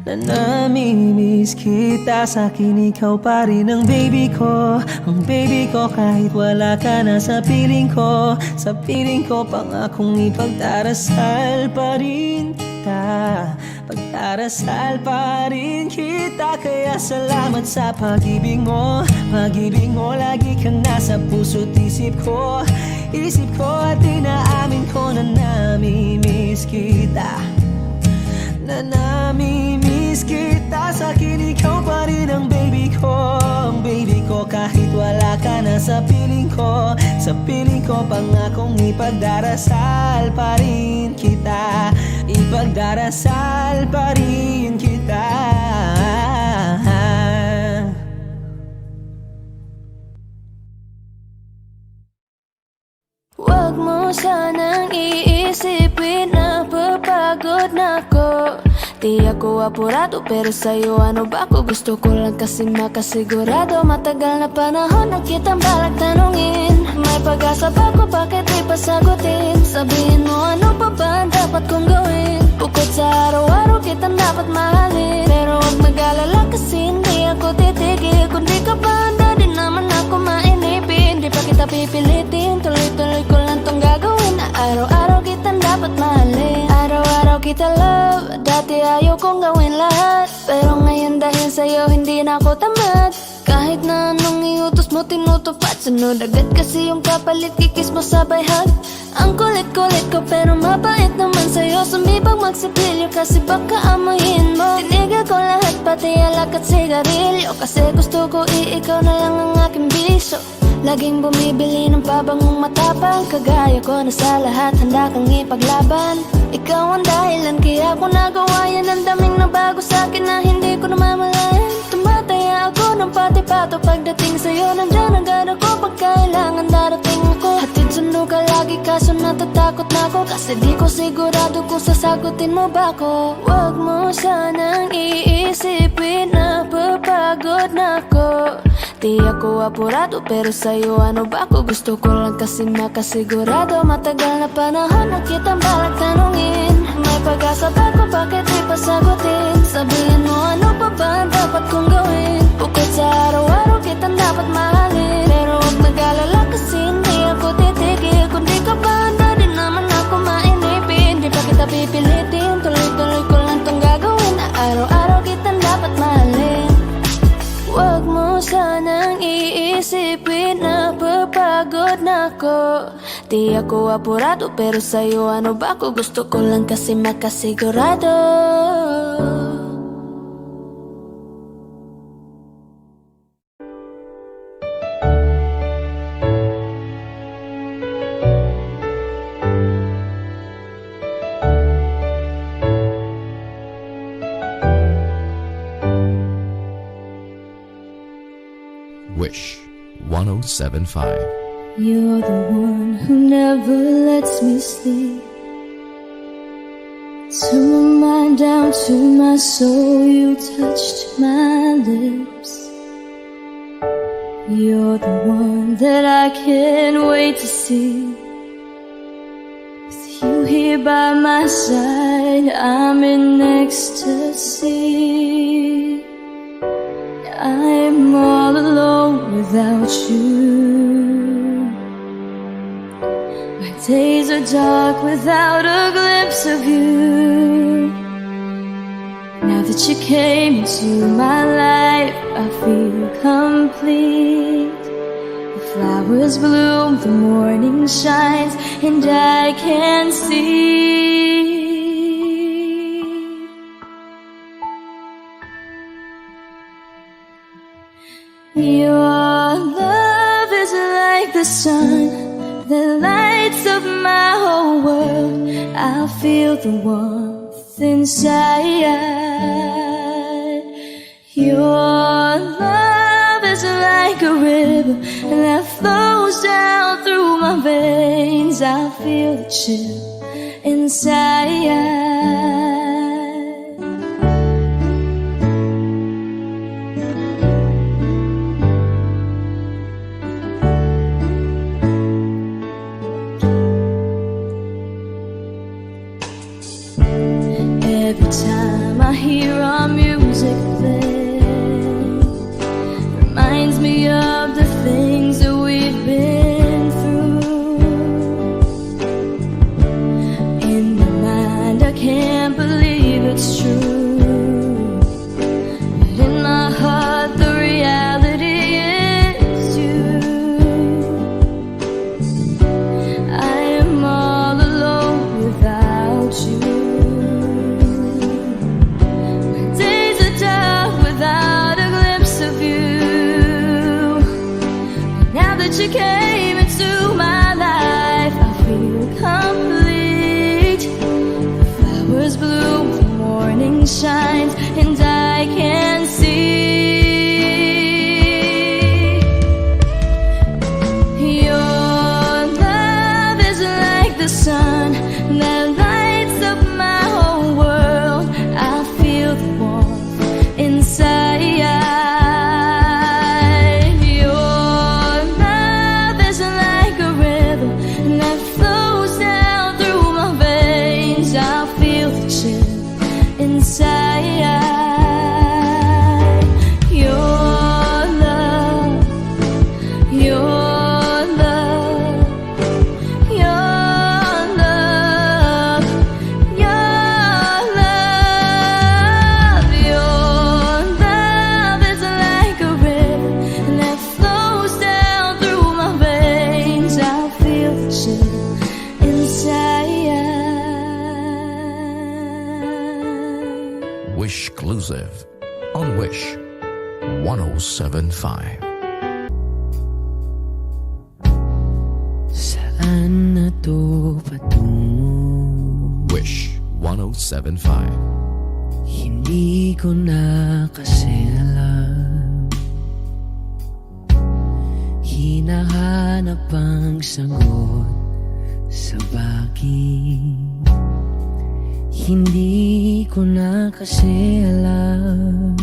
Na namimiss kita. Sa akin ikaw pa rin ang baby ko. Ang baby ko kahit wala ka na sa piling ko. Sa piling ko pangakong ipagdarasal pa rin kita. Pagdarasal pa rin kita. Kaya salamat sa pag-ibig mo. Pag-ibig mo, lagi kang nasa puso't isip ko. Isip ko at inaamin ko na namimiss kita. Na namimiss kita. Sa akin ikaw pa rin ang baby ko. Ang baby ko kahit wala ka na sa piling ko. Sa piling ko pangakong ipagdarasal pa rin kita. Ipagdarasal pa rin kita. Huwag mo sanang iisipin na papagod na ako. Di ako apurado pero sa'yo ano ba ako? Gusto ko lang kasi makasigurado. Matagal na panahon na kitang balak tanungin. May pag-asa ba ko, bakit di pa sagutin? Sabihin mo ano pa ba ang dapat kong gawin? Bukod sa araw-araw kitang dapat mahalin. Pero huwag mag-alala kasi hindi ako titigil. Kung di ka ba handa, di naman ako mainipin. Di pa kita pipilitin, tuloy-tuloy ko lang tong gagawin. Na araw-araw kitang dapat mahalin. Araw-araw kita love. Dati ayaw kong gawin lahat, pero ngayon dahil sa'yo hindi na ako tamad. Kahit na anong iutos mo tinutupad. Sunod agad kasi yung kapalit, kikis mo sabay hug. Ang kulit-kulit ko pero mabait naman sa'yo. Sumibag magsipilyo kasi baka amuyin mo. Tinigil ko lahat pati alak at sigarilyo, kasi gusto ko ikaw na lang ang aking bisyo. Laging bumibili ng pabangong matapang, kagaya ko na sa lahat handa kang ipaglaban. Ikaw ang dahilan kaya ko nagawa yan. Ang daming nabago sa'kin na hindi ko namamalayan. Tumataya ako ng pati-pato pagdating sa'yo. Nandyan agad ako pag kailangan darating ako. Hatid sundo ka lagi kaso natatakot na ako, kasi di ko sigurado kung sasagutin mo ba ako. Huwag mo sanang iisipin na papagod na ako. Di ako apurado pero sa'yo ano ba ako? Gusto ko lang kasi makasigurado. Matagal na panahon na kitang balak tanungin. May pag-asa ba ko, bakit di pa sagutin? Sabihin mo ano pa ba ang dapat kong gawin? Bukod sa araw-araw kitang dapat mahalin. Pero huwag mag-alala kasi hindi ako titigil. Kung di ka ba handa din naman ako mainipin. Di pa kita pipilitin, tuloy-tuloy ko lang tong gagawin. Na araw-araw kitang dapat mahalin. Huwag mo sanang iisipin na papagod na ako. Di ako apurado pero sa'yo ano ba ako? Gusto ko lang kasi makasigurado. Wish 107.5. You're the one who never lets me sleep. To my mind down to my soul, you touched my lips. You're the one that I can't wait to see. With you here by my side, I'm in ecstasy. I'm all alone without you. My days are dark without a glimpse of you. Now that you came into my life, I feel complete. The flowers bloom, the morning shines, and I can see. Your love is like the sun that lights up my whole world. I feel the warmth inside. Your love is like a river that flows down through my veins. I feel the chill inside. Every time I hear our music play, reminds me of the things that we've been through. In my mind I can't believe it's true, but in my heart the reality is you. I am all alone without you. You came into my life, I feel complete. The flowers bloom, the morning shines, and I can see. Your love is like the sun that lights up my whole world. I feel the warmth inside. Wish exclusive on Wish 107.5. patungo. Wish 1075. Hindi ko na kasi alam, hinahanap ang sagot sa bagay. Hindi ko na kasi alam,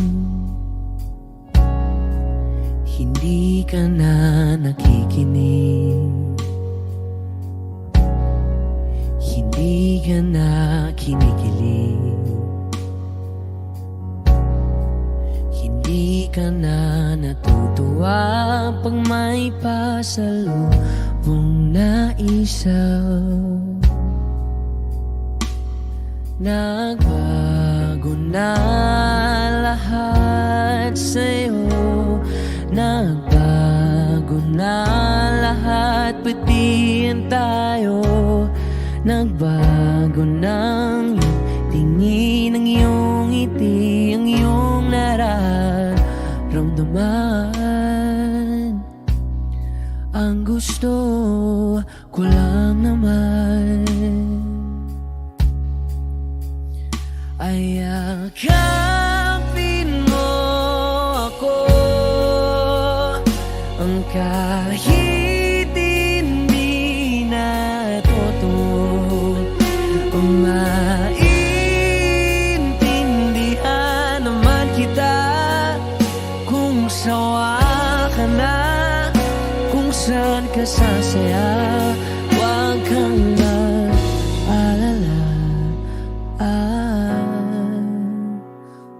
hindi ka na nakikinig, hindi ka na kinikilig, hindi ka na natutuwa pag may pasalubong na isaw. Nagbago na lahat sa'yo, nagbago na lahat, pati yan tayo. Nagbago ng iyong tingin, ang iyong ngiti, ang iyong nararamdaman. Ang gusto ko lang naman ay yakapin mo ako, ang kahit hindi na totoo, maintindihan naman kita kung sawa ka na, kung saan ka sasaya. Huwag kang mag-alala,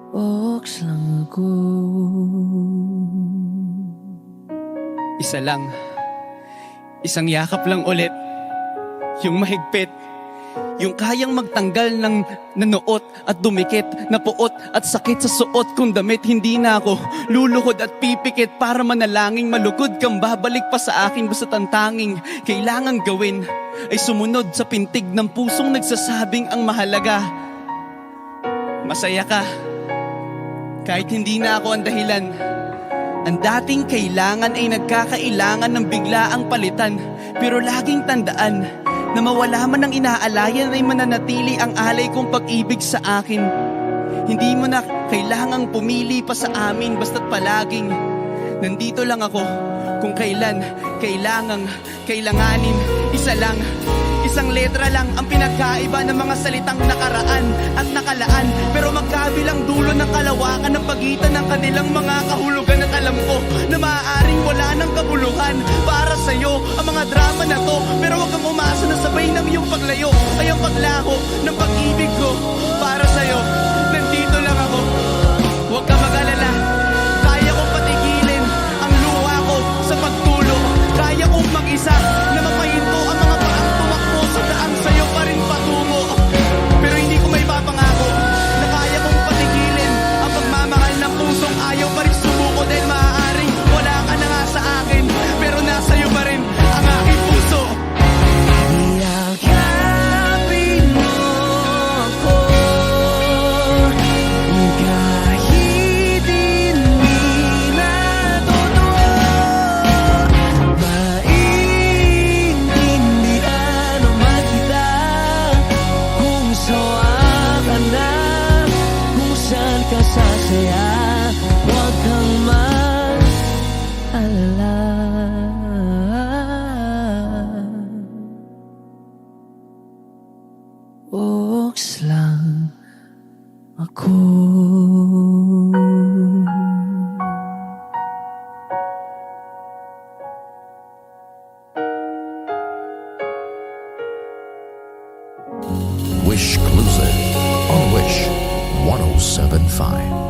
Ox lang ako. Isa lang, isang yakap lang ulit, yung mahigpit, yung kayang magtanggal ng nanuot at dumikit, na puot at sakit sa suot kong damit. Hindi na ako luluhod at pipikit para manalangin, malugod kang babalik pa sa akin. Basta't ang tanging kailangan gawin ay sumunod sa pintig ng pusong nagsasabing ang mahalaga, masaya ka. Kahit hindi na ako ang dahilan, ang dating kailangan ay nagkakailangan ng biglaang palitan. Pero laging tandaan na mawala man ang inaalayan ay mananatili ang alay kong pag-ibig sa akin. Hindi mo na kailangang pumili pa sa amin, basta't palaging nandito lang ako kung kailan kailanganin. Isa lang, isang letra lang ang pinagkaiba ng mga salitang nakaraan at nakalaan, pero magkabilang dulo ng kalawakan ng pagitan ng kanilang mga kahulugan. At alam ko na maaaring wala ng kabuluhan para sa'yo ang mga drama na to, pero huwag kang umasa na sabay ng iyong paglayo ay ang paglaho ng pag-ibig ko para sa'yo. Nandito lang ako, huwag ka mag-alala, kaya kong patigilin ang luha ko sa pagtulo. Kaya kong mag-isa na mapahinto ang mga paang tumakbo sa daan sa'yo pa rin patungo. Pero hindi ko may papangako na kaya kong patigilin ang pagmamahal ng pusong ayaw pa rin sumuko, dahil maaaring wala ka na nga sa akin, pero nasa iyo pa rin ang aking puso. Yakapin mo ako, kahit hindi na totoo, maintindihan naman kita kung sawa ka na, kung saan ka sasaya. Huwag kang mag-alala, Ox lang ako. Wish Exclusive on Wish 1075.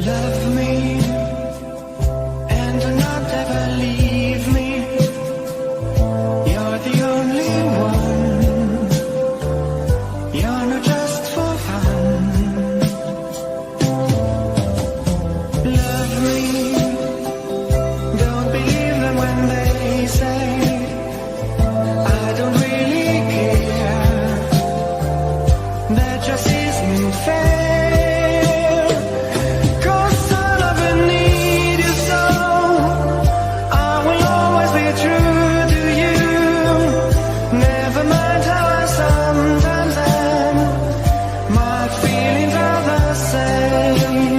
Love me and do not ever leave me. You're the only one. You're not just for fun. Love me. Don't believe them when they say I don't really care. That just isn't fair. 'Cause I love and need you so. I will always be true to you. Never mind how I sometimes am. My feelings are the same.